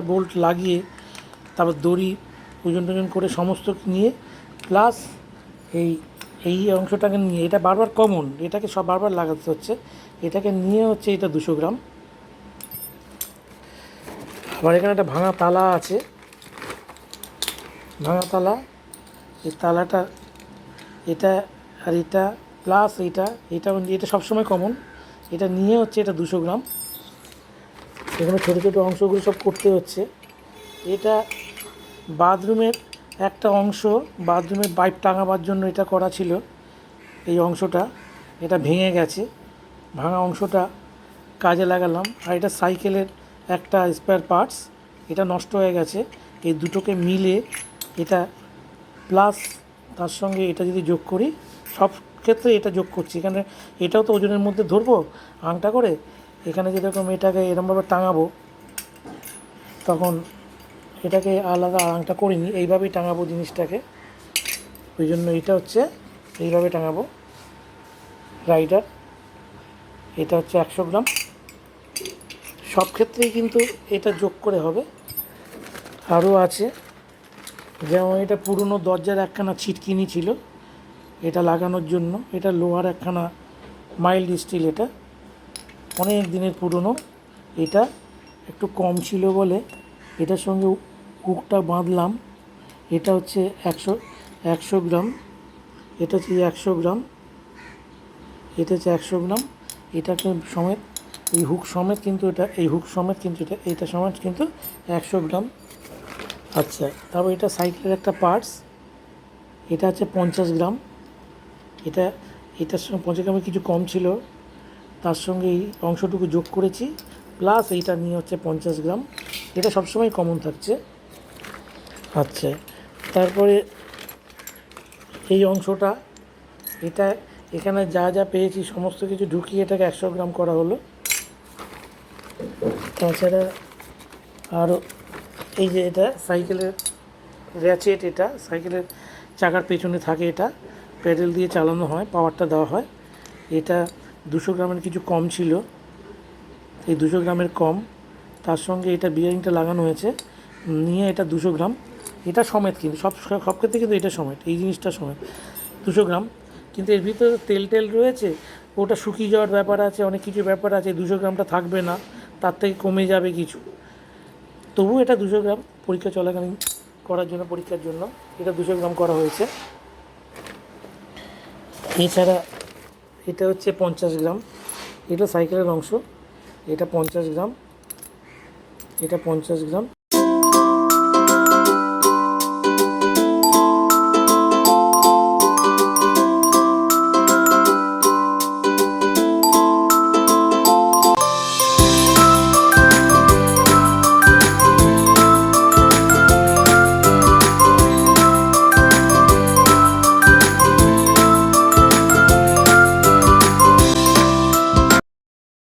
Bolt লাগিয়ে তারপর দড়ি ওজন টোজন করে সমস্ত নিয়ে প্লাস এই এই অংশটাকে নিয়ে, এটা বারবার কমন, এটাকে সব বারবার লাগাতে হচ্ছে, এটাকে নিয়ে হচ্ছে এটা 200 গ্রাম। আবার এখানে একটা ভাঙা তালা আছে, ভাঙা তালা, এই তালাটা এটা আর এটা প্লাস এটা সবসময় কমন, এটা নিয়ে হচ্ছে এটা 200 গ্রাম। এখানে ছোটো ছোটো অংশগুলো সব করতে হচ্ছে। এটা বাথরুমের একটা অংশ, বাথরুমের পাইপ টাঙাবার জন্য এটা করা ছিল, এই অংশটা এটা ভেঙে গেছে, ভাঙা অংশটা কাজে লাগালাম। আর এটা সাইকেলের একটা স্পেয়ার পার্টস, এটা নষ্ট হয়ে গেছে, এই দুটোকে মিলে এটা প্লাস তার সঙ্গে এটা যদি যোগ করি, সব ক্ষেত্রে এটা যোগ করছি। এখানে এটাও তো ওজনের মধ্যে ধরবো আংটা করে, এখানে যেরকম এটাকে এরকমভাবে টাঙাবো, তখন এটাকে আলাদা আংটা করিনি, এইভাবেই টাঙাবো জিনিসটাকে, ওই জন্য এটা হচ্ছে এইভাবে টাঙাবো রাইডার। এটা হচ্ছে 100 গ্রাম, সব ক্ষেত্রেই কিন্তু এটা যোগ করে হবে। আরও আছে, যেমন এটা পুরনো দরজার একখানা ছিটকিনি ছিল, এটা লাগানোর জন্য, এটা লোহার একখানা মাইল্ড স্টিল, এটা অনেক দিনের পুরনো, এটা একটু কম ছিল বলে এটার সঙ্গে হুকটা বাঁধলাম। এটা হচ্ছে 100 গ্রাম, এটা হচ্ছে 100 গ্রাম, এটা হচ্ছে 100 গ্রাম, এটাকে সমেত এই হুক সমেত কিন্তু এটা, এই হুক সমেত কিন্তু এটা সমেত কিন্তু 100 গ্রাম। আচ্ছা, তারপর এটা সাইকেলের একটা পার্টস, এটা হচ্ছে 50 গ্রাম, এটার সঙ্গে 50 গ্রামের কিছু কম ছিল, তার সঙ্গে এই অংশটুকু যোগ করেছি, প্লাস এইটা নিয়ে হচ্ছে 50 গ্রাম, এটা সবসময় কমন থাকছে। আচ্ছা, তারপরে এই অংশটা, এটা এখানে যা যা পেয়েছি সমস্ত কিছু ঢুকিয়ে এটাকে 100 গ্রাম করা হলো। তাছাড়া আরও এই যে এটা সাইকেলের র্যাচেট, এটা সাইকেলের চাকার পেছনে থাকে, এটা প্যাডেল দিয়ে চালানো হয়, পাওয়ারটা দেওয়া হয়, এটা 200 গ্রামের কিছু কম ছিল, এই 200 গ্রামের কম, তার সঙ্গে এটা বিয়ারিংটা লাগানো হয়েছে, নিয়ে এটা 200 গ্রাম, এটা সমেত কিন্তু সব ক্ষেত্রে কিন্তু এটা সমেত, এই জিনিসটা সমেত 200 গ্রাম। কিন্তু এর ভিতরে তেল রয়েছে, ওটা শুকিয়ে যাওয়ার ব্যাপার আছে, অনেক কিছু ব্যাপার আছে, 200 গ্রামটা থাকবে না, তার থেকে কমে যাবে কিছু, তবু এটা 200 গ্রাম পরীক্ষা চলাকালীন করার জন্য, পরীক্ষার জন্য এটা 200 গ্রাম করা হয়েছে। এছাড়া এটা হচ্ছে 50 গ্রাম, এটা সাইকেলের অংশ, এটা 50 গ্রাম, এটা 50 গ্রাম।